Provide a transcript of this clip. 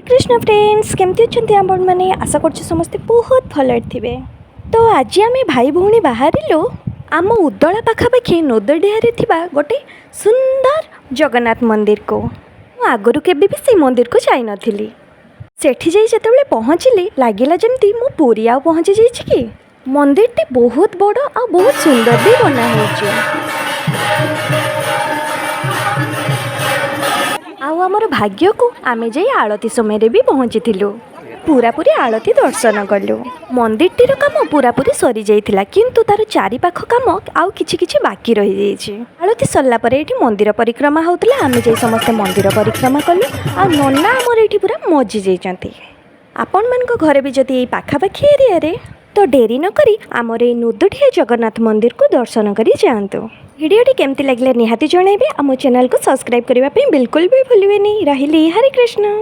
Krishna friends केमती अच्छे आपण मैंने आशा कर समस्ते बहुत भल थे। तो आज आम भाई भौणी बाहर आम उदला पाखापाखि नोदडिहारे गोटे सुंदर जगन्नाथ मंदिर को आगरू केबे भी से मंदिर को जाई नथिली। सेठी जाई जेतेबेले पहुँचली लागिला जेमती मो पूरी आ पहुँची जाइछि कि मंदिरटी बहुत बड़ आ बहुत सुंदर भी बना होइछि। आउ आमर भाग्य को आमे जाई आलती समय भी पहुँची पूरापूरी आलती दर्शन कलु। मंदिरटीर काम पूरापूरी सरी जाइथिला किंतु तार चारि पाख काम आउ किछि किछि बाकी रहि जाइछि। आलती सरला परे एठी मंदिर परिक्रमा होउतला आमे जाई समस्त मंदिर परिक्रमा कलु। आ नन्ना आमर एठी पूरा मजी जाइछन्ती। आपण मानक घरे भी जदि एई पाखापाखि एरिया रे तो डेरी न करी आमर एई नोदडिहा जगन्नाथ मंदिर को दर्शन करी जाआंतु। वीडियोटी केमती लागले निहाती जणाइबे। आम चैनल को सब्सक्राइब करबा पे बिल्कुल भी भूलिबेनी। रहिली हरे कृष्ण।